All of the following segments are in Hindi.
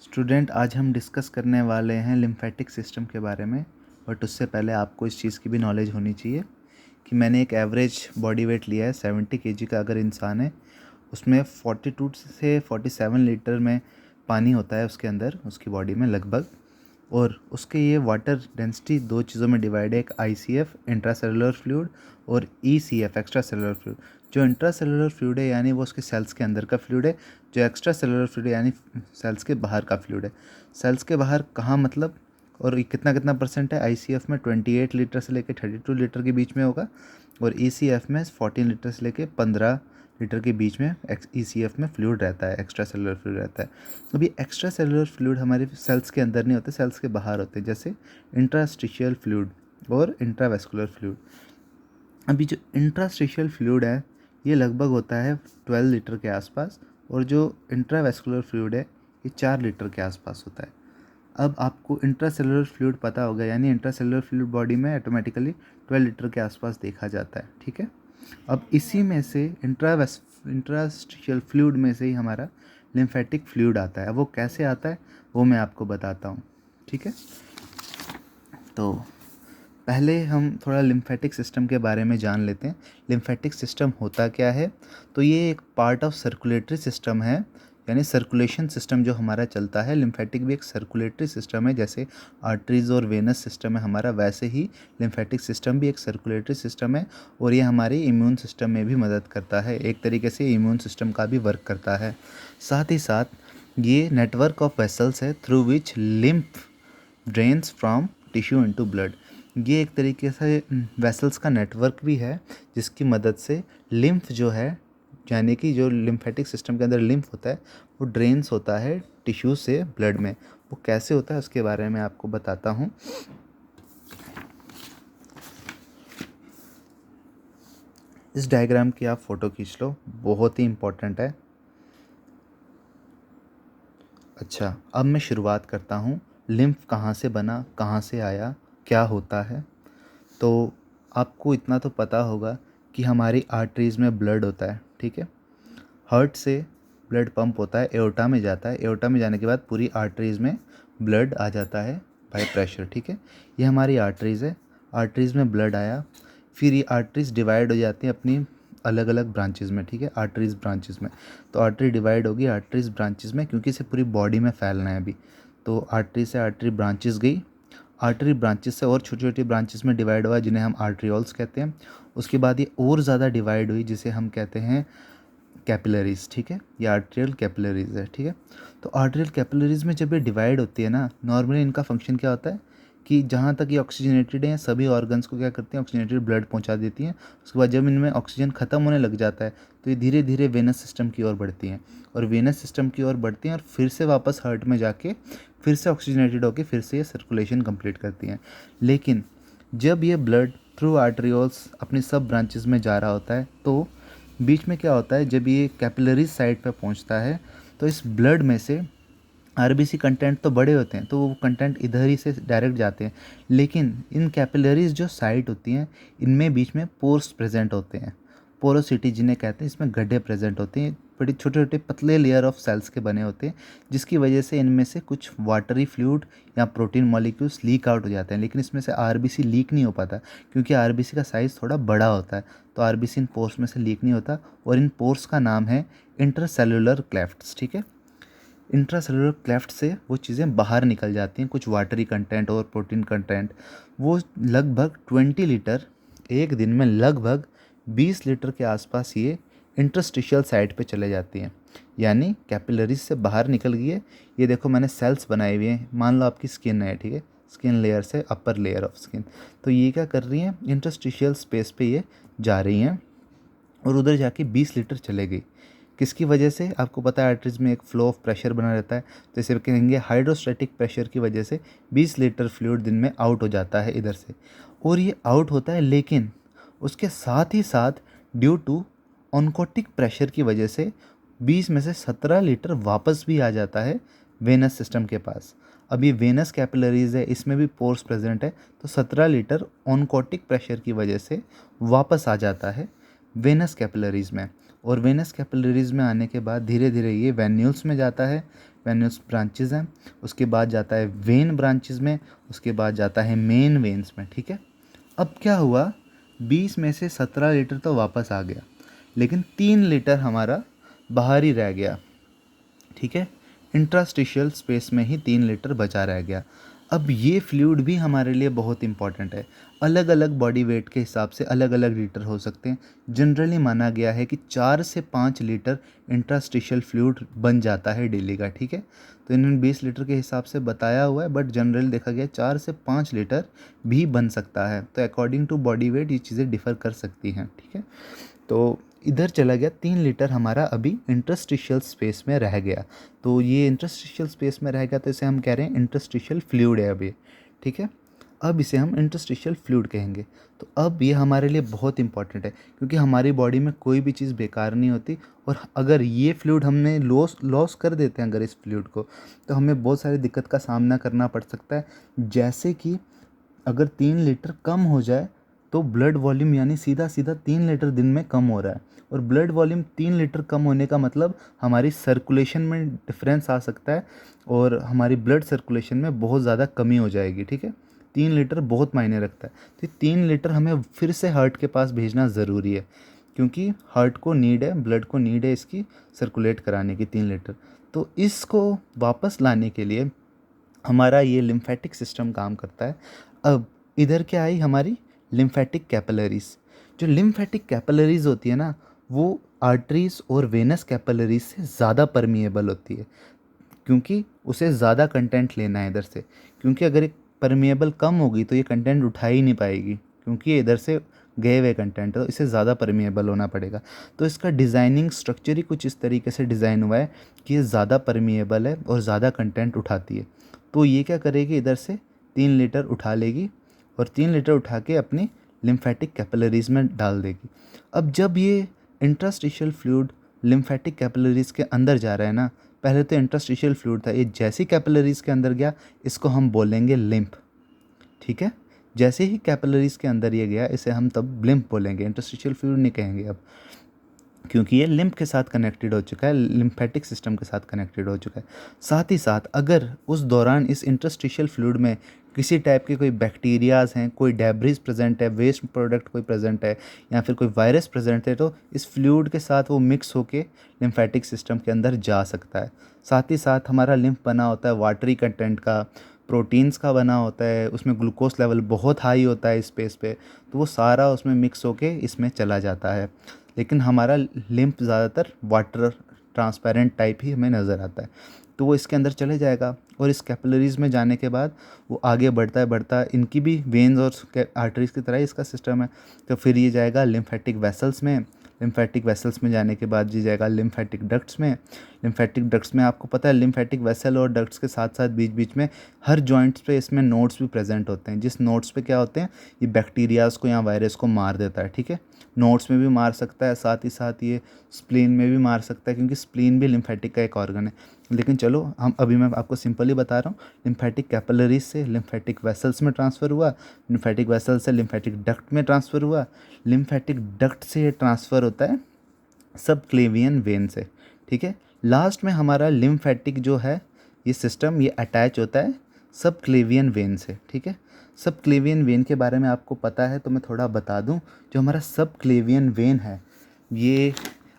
स्टूडेंट, आज हम डिस्कस करने वाले हैं लिम्फेटिक सिस्टम के बारे में। बट उससे पहले आपको इस चीज़ की भी नॉलेज होनी चाहिए कि मैंने एक एवरेज बॉडी वेट लिया है 70 केजी का। अगर इंसान है उसमें 42 से 47 लीटर में पानी होता है उसके अंदर, उसकी बॉडी में लगभग। और उसके ये वाटर डेंसिटी दो चीज़ों में डिवाइड है, एक ICF इंट्रासेलुलर फ्लूइड और ECF एक्स्ट्रा सेलुलर फ्लूइड। जो इंट्रासेलुलर फ्लूइड है यानी वो उसके सेल्स के अंदर का फ्लूइड है, जो एक्स्ट्रा सेलुलर फ्लूइड यानी सेल्स के बाहर का फ्लूइड है। सेल्स के बाहर कहाँ मतलब, और कितना कितना परसेंट है? ICF में 28 लीटर से लेकर 32 लीटर के बीच में होगा, और ECF में 14 लीटर से लेकर 15 लीटर के बीच में ECF में फ्लूइड रहता है, एक्स्ट्रा सेलुलर फ्लूइड रहता है। अभी एक्स्ट्रा सेलुलर फ्लूइड हमारे सेल्स के अंदर नहीं होते, सेल्स के बाहर होते हैं, जैसे इंट्रास्टिशियल फ्लूइड और इंट्रावेस्कुलर फ्लूइड। अभी जो इंट्रास्टिशियल फ्लूइड है ये लगभग होता है 12 लीटर के आसपास, और जो इंट्रावेस्कुलर फ्लूइड है ये 4 लीटर के आसपास होता है। अब आपको इंट्रासेलुलर फ्लूइड पता होगा, यानी इंट्रासेलुलर फ्लूइड बॉडी में ऑटोमेटिकली 12 लीटर के आसपास देखा जाता है, ठीक है। अब इसी में से इंट्रास्टिशियल फ्लूइड में से ही हमारा लिम्फेटिक फ्लूइड आता है। वो कैसे आता है वो मैं आपको बताता हूँ, ठीक है। तो पहले हम थोड़ा लिम्फेटिक सिस्टम के बारे में जान लेते हैं। लिम्फेटिक सिस्टम होता क्या है? तो ये एक पार्ट ऑफ सर्कुलेटरी सिस्टम है, यानी सर्कुलेशन सिस्टम जो हमारा चलता है। लिम्फेटिक भी एक सर्कुलेटरी सिस्टम है, जैसे आर्टरीज और वेनस सिस्टम है हमारा, वैसे ही लिम्फेटिक सिस्टम भी एक सर्कुलेटरी सिस्टम है। और ये हमारे इम्यून सिस्टम में भी मदद करता है, एक तरीके से इम्यून सिस्टम का भी वर्क करता है। साथ ही साथ ये नेटवर्क ऑफ वेसल्स है through which lymph drains from tissue into blood. ये एक तरीके से वेसल्स का नेटवर्क भी है, जिसकी मदद से लिम्फ जो है, यानी कि जो लिम्फेटिक सिस्टम के अंदर लिम्फ होता है वो ड्रेन्स होता है टिश्यू से ब्लड में। वो कैसे होता है उसके बारे में आपको बताता हूँ। इस डायग्राम की आप फ़ोटो खींच लो, बहुत ही इम्पोर्टेंट है। अच्छा, अब मैं शुरुआत करता हूँ। लिम्फ कहाँ से बना, कहाँ से आया, क्या होता है? तो आपको इतना तो पता होगा कि हमारी आर्टरीज़ में ब्लड होता है, ठीक है। हार्ट से ब्लड पंप होता है, एओर्टा में जाता है, एओर्टा में जाने के बाद पूरी आर्टरीज़ में ब्लड आ जाता है बाय प्रेशर, ठीक है। ये हमारी आर्टरीज़ है, आर्टरीज़ में ब्लड आया, फिर ये आर्टरीज़ डिवाइड हो जाती हैं अपनी अलग अलग ब्रांचेज़ में, ठीक है, आर्टरीज़ ब्रांचेज़ में। तो आर्टरी डिवाइड होगी आर्टरीज़ ब्रांचेज़ में, क्योंकि इसे पूरी बॉडी में फैलना है अभी। तो आर्टरी से आर्टरी ब्रांचेज़ गई, आर्टरी ब्रांचेस से और छोटी छोटी ब्रांचेस में डिवाइड हुआ, जिन्हें हम आर्ट्रियोल्स कहते हैं। उसके बाद ये और ज़्यादा डिवाइड हुई, जिसे हम कहते हैं कैपिलरीज, ठीक है। ये आर्ट्रियल कैपिलरीज है, ठीक है। तो आर्ट्रियल कैपिलरीज में जब ये डिवाइड होती है ना, नॉर्मली इनका फंक्शन क्या होता है कि जहाँ तक ये ऑक्सीजनेटेड हैं, सभी ऑर्गन्स को क्या करते हैं, ऑक्सीजनेटेड ब्लड पहुँचा देती हैं। उसके बाद जब इनमें ऑक्सीजन ख़त्म होने लग जाता है तो ये धीरे धीरे वेनस सिस्टम की ओर बढ़ती हैं, और वेनस सिस्टम की ओर बढ़ती हैं और फिर से वापस हार्ट में जाके फिर से ऑक्सीजनेटेड होकर फिर से ये सर्कुलेशन कंप्लीट करती हैं। लेकिन जब ये ब्लड थ्रू आर्ट्रियोल्स अपनी सब ब्रांचेस में जा रहा होता है, तो बीच में क्या होता है, जब ये कैपिलरीज साइड पर पहुंचता है तो इस ब्लड में से RBC कंटेंट तो बड़े होते हैं, तो वो कंटेंट इधर ही से डायरेक्ट जाते हैं। लेकिन इन कैपिलरीज जो साइट होती हैं, इनमें बीच में पोर्स प्रेजेंट होते हैं, पोरोसिटी जिन्हें कहते हैं। इसमें गड्ढे प्रेजेंट होते हैं, बड़े छोटे छोटे पतले लेयर ऑफ सेल्स के बने होते हैं, जिसकी वजह से इनमें से कुछ वाटरी फ्लूइड या प्रोटीन मॉलिक्यूल्स लीक आउट हो जाते हैं। लेकिन इसमें से RBC लीक नहीं हो पाता, क्योंकि RBC का साइज़ थोड़ा बड़ा होता है, तो RBC इन पोर्स में से लीक नहीं होता। और इन पोर्स का नाम है इंटरसेलुलर क्लेफ्ट्स, ठीक है। इंट्रासेलुलर क्लेफ्ट से वो चीज़ें बाहर निकल जाती हैं, कुछ वाटरी कंटेंट और प्रोटीन कंटेंट। वो लगभग 20 लीटर एक दिन में, लगभग 20 लीटर के आसपास ये इंटरस्टिशियल साइड पे चले जाती हैं, यानी कैपिलरीज से बाहर निकल गई है। ये देखो मैंने सेल्स बनाए हुए हैं, मान लो आपकी स्किन है, ठीक है, स्किन लेयर से अपर लेयर ऑफ स्किन। तो ये क्या कर रही हैं, इंटरस्टिशियल स्पेस पे ये जा रही हैं और उधर जाके 20 लीटर चले गई। किसकी वजह से? आपको पता है आर्टरीज में एक फ्लो ऑफ प्रेशर बना रहता है, तो इसे कहेंगे हाइड्रोस्टैटिक प्रेशर की वजह से 20 लीटर फ्लूइड दिन में आउट हो जाता है इधर से। और ये आउट होता है, लेकिन उसके साथ ही साथ ड्यू टू ऑनकोटिक प्रेशर की वजह से 20 में से 17 लीटर वापस भी आ जाता है वेनस सिस्टम के पास। अब ये वेनस कैपिलरीज है, इसमें भी पोर्स प्रेजेंट है, तो 17 लीटर ऑनकोटिक प्रेशर की वजह से वापस आ जाता है वेनस कैपिलरीज में। और वेनस कैपिलरीज में आने के बाद धीरे धीरे ये वेन्यूल्स में जाता है, वेनस ब्रांचेज हैं, उसके बाद जाता है वेन ब्रांचेज में, उसके बाद जाता है मेन वेन्स में, ठीक है। अब क्या हुआ, 20 में से 17 लीटर तो वापस आ गया, लेकिन 3 लीटर हमारा बाहर ही रह गया, ठीक है। इंट्रास्टिशियल स्पेस में ही 3 लीटर बचा रह गया। अब ये फ्लूइड भी हमारे लिए बहुत इंपॉर्टेंट है। अलग अलग बॉडी वेट के हिसाब से अलग अलग लीटर हो सकते हैं। जनरली माना गया है कि 4 से 5 लीटर इंट्रास्टिशियल फ्लूइड बन जाता है डेली का, ठीक है। तो इन्होंने 20 लीटर के हिसाब से बताया हुआ है, बट जनरली देखा गया 4 से 5 लीटर भी बन सकता है। तो अकॉर्डिंग टू बॉडी वेट ये चीज़ें डिफ़र कर सकती हैं, ठीक है। तो इधर चला गया 3 लीटर हमारा अभी इंटरस्टिशियल स्पेस में रह गया। तो ये इंटरस्टिशियल स्पेस में रह गया, तो इसे हम कह रहे हैं इंटरस्टिशियल फ्लूइड है अभी, ठीक है। अब इसे हम इंटरस्टिशियल फ्लूइड कहेंगे। तो अब ये हमारे लिए बहुत इंपॉर्टेंट है, क्योंकि हमारी बॉडी में कोई भी चीज़ बेकार नहीं होती, और अगर ये फ्लूइड हमने लॉस कर देते हैं अगर इस फ्लूइड को, तो हमें बहुत सारी दिक्कत का सामना करना पड़ सकता है। जैसे कि अगर 3 लीटर कम हो जाए तो ब्लड वॉल्यूम, यानी सीधा सीधा 3 लीटर दिन में कम हो रहा है, और ब्लड वॉल्यूम 3 लीटर कम होने का मतलब हमारी सर्कुलेशन में डिफरेंस आ सकता है, और हमारी ब्लड सर्कुलेशन में बहुत ज़्यादा कमी हो जाएगी, ठीक है। 3 लीटर बहुत मायने रखता है। तो 3 लीटर हमें फिर से हार्ट के पास भेजना ज़रूरी है, क्योंकि हार्ट को नीड है, ब्लड को नीड है इसकी सर्कुलेट कराने की 3 लीटर। तो इसको वापस लाने के लिए हमारा ये लिम्फेटिक सिस्टम काम करता है। अब इधर क्या आई हमारी लिम्फेटिक कैपिलरीज। जो लिम्फेटिक कैपिलरीज होती है ना, वो आर्टरीज और वेनस कैपिलरीज से ज़्यादा परमिएबल होती है, क्योंकि उसे ज़्यादा कंटेंट लेना है इधर से। क्योंकि अगर एक परमिएबल कम होगी तो ये कंटेंट उठा ही नहीं पाएगी, क्योंकि ये इधर से गए हुए कंटेंट, तो इसे ज़्यादा परमिएबल होना पड़ेगा। तो इसका डिज़ाइनिंग स्ट्रक्चर ही कुछ इस तरीके से डिज़ाइन हुआ है कि ये ज़्यादा परमिएबल है और ज़्यादा कंटेंट उठाती है। तो ये क्या करेगी, इधर से 3 लीटर उठा लेगी, और 3 लीटर उठा के अपनी लिम्फेटिक कैपिलरीज में डाल देगी। अब जब ये इंट्रास्टिशियल फ्लूइड लिम्फेटिक कैपिलरीज के अंदर जा रहा है ना, पहले तो इंट्रास्टिशियल फ्लूइड था, ये जैसे ही कैपिलरीज के अंदर गया इसको हम बोलेंगे लिम्फ, ठीक है। जैसे ही कैपिलरीज के अंदर ये गया इसे हम तब लिम्फ बोलेंगे, इंटरस्टिशियल फ्लूइड नहीं कहेंगे अब, क्योंकि ये लिम्फ के साथ कनेक्टेड हो चुका है, लिम्फेटिक सिस्टम के साथ कनेक्टेड हो चुका है। साथ ही साथ अगर उस दौरान इस इंटरस्टिशियल फ्लूइड में किसी टाइप के कोई बैक्टीरियाज हैं, कोई डेब्रिज प्रेजेंट है, वेस्ट प्रोडक्ट कोई प्रेजेंट है, या फिर कोई वायरस प्रेजेंट है, तो इस फ्लूइड के साथ वो मिक्स होके लिम्फेटिक सिस्टम के अंदर जा सकता है। साथ ही साथ हमारा लिम्फ बना होता है वाटरी कंटेंट का, प्रोटीन्स का बना होता है, उसमें ग्लूकोज लेवल बहुत हाई होता है स्पेस पे, तो वो सारा उसमें मिक्स होके इसमें चला जाता है। लेकिन हमारा लिम्फ ज़्यादातर वाटर ट्रांसपेरेंट टाइप ही हमें नज़र आता है, तो वो इसके अंदर चले जाएगा, और इस कैपिलरीज में जाने के बाद वो आगे बढ़ता है, इनकी भी वेन्स और आर्टरीज की तरह ही इसका सिस्टम है। तो फिर ये जाएगा लिम्फेटिक वेसल्स में, लिम्फेटिक वेसल्स में जाने के बाद ये जाएगा लिम्फेटिक डक्ट्स में। लिम्फेटिक डक्ट्स में आपको पता है लिम्फेटिक वेसल और डक्ट्स के साथ साथ बीच बीच में हर जॉइंट्स पे इसमें नोड्स भी प्रेजेंट होते हैं, जिस नोड्स पे क्या होते हैं, ये बैक्टीरियाज को या वायरस को मार देता है, ठीक है। नोड्स में भी मार सकता है, साथ ही साथ ये स्प्लीन में भी मार सकता है, क्योंकि स्प्लीन भी लिम्फेटिक का एक ऑर्गन है। लेकिन चलो हम अभी मैं आपको सिंपली बता रहा हूँ, लिम्फेटिक कैपिलरीज से लिम्फेटिक वेसल्स में ट्रांसफ़र हुआ, लिम्फेटिक वेसल से लिम्फेटिक डक्ट में ट्रांसफ़र हुआ, लिम्फेटिक डक्ट से ये ट्रांसफ़र होता है सब क्लेवियन वेन से, ठीक है। लास्ट में हमारा लिम्फेटिक जो है ये सिस्टम, ये अटैच होता है सब क्लेवियन वेन से, ठीक है। सब क्लेवियन वेन के बारे में आपको पता है तो मैं थोड़ा बता दूं। जो हमारा सब क्लेवियन वेन है, ये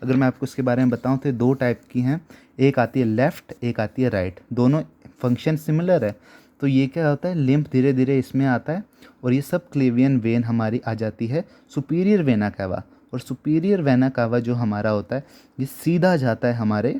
अगर मैं आपको इसके बारे में बताऊं तो 2 टाइप की हैं, एक आती है लेफ़्ट, एक आती है राइट, दोनों फंक्शन सिमिलर है। तो ये क्या होता है, लिम्फ धीरे धीरे इसमें आता है, और ये सब क्लेवियन वेन हमारी आ जाती है सुपीरियर वेना कावा, और सुपीरियर वेना कावा जो हमारा होता है ये सीधा जाता है हमारे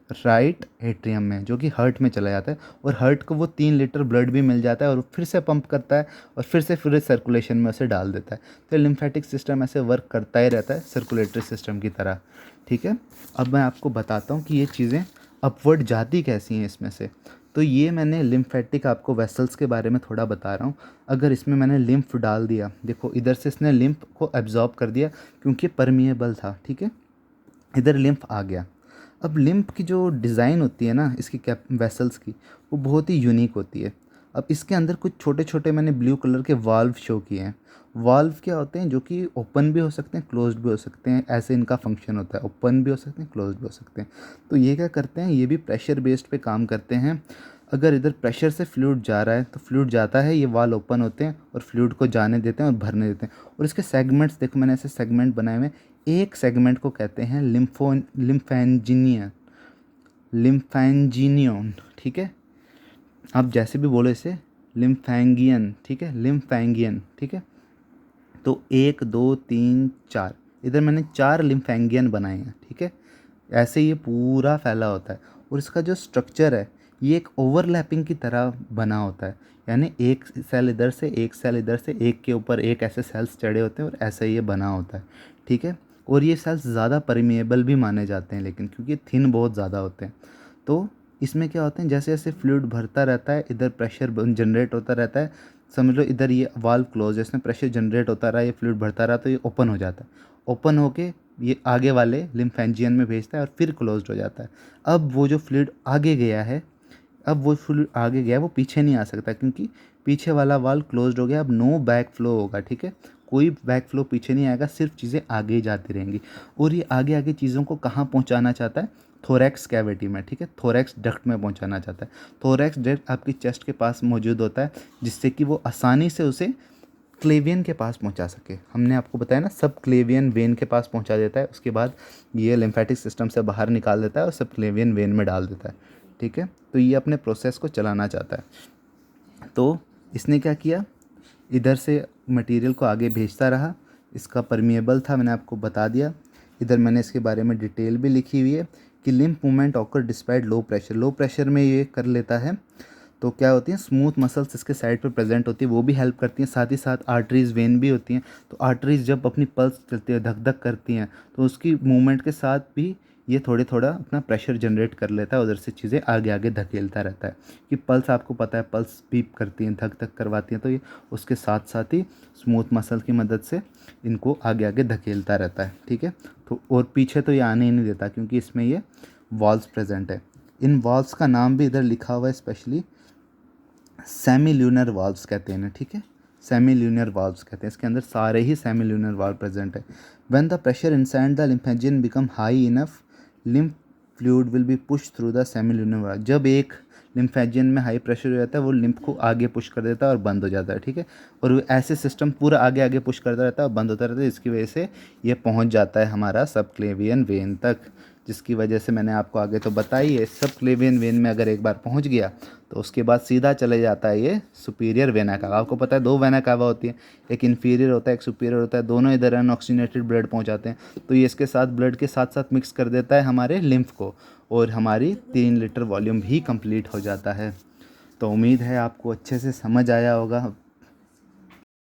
राइट एट्रियम में, जो कि हार्ट में चला जाता है, और हार्ट को वो 3 लीटर ब्लड भी मिल जाता है, और फिर से पंप करता है, और फिर सर्कुलेशन में उसे डाल देता है। तो लिम्फेटिक सिस्टम ऐसे वर्क करता ही रहता है सर्कुलेटरी सिस्टम की तरह, ठीक है। अब मैं आपको बताता हूँ कि ये चीज़ें अपवर्ड जाती कैसी हैं इसमें से। तो ये मैंने लिम्फेटिक आपको वेसल्स के बारे में थोड़ा बता रहा हूँ। अगर इसमें मैंने लिम्फ डाल दिया, देखो इधर से इसने लिम्फ को एब्जॉर्ब कर दिया क्योंकि परमिएबल था, ठीक है, इधर लिम्फ आ गया। अब लिम्फ की जो डिज़ाइन होती है ना इसकी कैप वेसल्स की, वो बहुत ही यूनिक होती है। अब इसके अंदर कुछ छोटे छोटे मैंने ब्लू कलर के वाल्व शो किए हैं। वाल्व क्या होते हैं, जो कि ओपन भी हो सकते हैं, क्लोज्ड भी हो सकते हैं, ऐसे इनका फंक्शन होता है, ओपन भी हो सकते हैं, क्लोज्ड भी हो सकते हैं। तो ये क्या करते हैं, ये भी प्रेशर बेस्ड पे काम करते हैं। अगर इधर प्रेशर से फ्लूइड जा रहा है तो फ्लूइड जाता है, ये वाल ओपन होते हैं और फ्लूइड को जाने देते हैं और भरने देते हैं। और इसके सेगमेंट्स देखो, मैंने ऐसे सेगमेंट बनाए हुए हैं। एक सेगमेंट को कहते हैं लिम्फेंजिनियन, ठीक है, आप जैसे भी बोलो इसे, लिम्फेंगियन, ठीक है, लिम्फेंगियन, ठीक है। तो 1 2 3 4, इधर मैंने 4 लिम्फेंगियन बनाए हैं, ठीक है। ऐसे ये पूरा फैला होता है और इसका जो स्ट्रक्चर है ये एक ओवरलैपिंग की तरह बना होता है, यानी एक सेल इधर से, एक सेल इधर से, एक के ऊपर एक ऐसे सेल्स चढ़े होते हैं और ऐसे ये बना होता है, ठीक है। और ये सेल्स ज़्यादा परमिएबल भी माने जाते हैं, लेकिन क्योंकि थिन बहुत ज़्यादा होते हैं। तो इसमें क्या होता है, जैसे जैसे फ्लूइड भरता रहता है, इधर प्रेशर जनरेट होता रहता है। समझ लो इधर ये वाल्व क्लोज है, इसमें प्रेशर जनरेट होता रहा, ये फ्लूइड भरता रहा, तो ये ओपन हो जाता है। ओपन होके ये आगे वाले लिम्फेंजियन में भेजता है और फिर क्लोज्ड हो जाता है। अब वो जो फ्लूइड आगे गया है, अब वो फ्लूइड आगे गया, वो पीछे नहीं आ सकता, क्योंकि पीछे वाला वाल्व क्लोज्ड हो गया। अब नो बैक फ्लो होगा, ठीक है, कोई बैक फ्लो पीछे नहीं आएगा, सिर्फ चीज़ें आगे ही जाती रहेंगी। और ये आगे आगे चीज़ों को कहाँ पहुँचाना चाहता है, थोरैक्स कैविटी में, ठीक है, थोरैक्स डक्ट में पहुँचाना चाहता है। थोरैक्स डक्ट आपकी चेस्ट के पास मौजूद होता है, जिससे कि वो आसानी से उसे क्लेवियन के पास पहुंचा सके। हमने आपको बताया ना, सब क्लेवियन वेन के पास पहुंचा देता है, उसके बाद ये लिम्फेटिक सिस्टम से बाहर निकाल देता है और सब क्लेवियन वेन में डाल देता है, ठीक है। तो ये अपने प्रोसेस को चलाना चाहता है। तो इसने क्या किया, इधर से मटेरियल को आगे भेजता रहा, इसका परमिएबल था, मैंने आपको बता दिया। इधर मैंने इसके बारे में डिटेल भी लिखी हुई है कि lymph movement occur despite low pressure, low pressure में ये कर लेता है। तो क्या होती हैं, स्मूथ मसल्स इसके साइड पे प्रेजेंट होती है, वो भी हेल्प करती हैं। साथ ही साथ आर्टरीज, वेन भी होती हैं। तो आर्टरीज जब अपनी पल्स चलती है, धक धक करती हैं, तो उसकी मूवमेंट के साथ भी ये थोड़े थोड़ा अपना प्रेशर जनरेट कर लेता है, उधर से चीज़ें आगे आगे धकेलता रहता है। कि पल्स, आपको पता है पल्स बीप करती हैं, धक धक करवाती हैं, तो ये उसके साथ साथ ही स्मूथ मसल की मदद से इनको आगे आगे धकेलता रहता है, ठीक है। तो और पीछे तो ये आने ही नहीं देता, क्योंकि इसमें ये वॉल्स प्रेजेंट है। इन वॉल्स का नाम भी इधर लिखा हुआ है, स्पेशली सेमील्यूनर वाल्व्स कहते हैं ना, ठीक है, सेमील्यूनर वाल्व्स कहते हैं। इसके अंदर सारे ही सेमील्यूनर वाल्व प्रेजेंट है। When the pressure inside the lymphangion become high enough, lymph fluid will be push through the semilunar valve. जब एक लिम्फेजियन में हाई प्रेशर हो जाता है, वो लिम्फ को आगे पुश कर देता है और बंद हो जाता है, ठीक है। और वो ऐसे सिस्टम पूरा आगे आगे पुश करता रहता है और बंद होता रहता है, इसकी वजह से ये पहुंच जाता है हमारा सबक्लेवियन वेन तक, जिसकी वजह से मैंने आपको आगे तो बताई है। सबक्लेवियन वेन में अगर एक बार पहुंच गया तो उसके बाद सीधा चले जाता है ये सुपीरियर वेना कावा। आपको पता है 2 वेना कावा होती है, एक इन्फीरियर होता है, एक सुपीरियर होता है, दोनों इधर अनऑक्सीजनेटेड ब्लड पहुंचाते हैं। तो ये इसके साथ ब्लड के साथ साथ मिक्स कर देता है हमारे लिम्फ को, और हमारी 3 लीटर वॉल्यूम भी कंप्लीट हो जाता है। तो उम्मीद है आपको अच्छे से समझ आया होगा।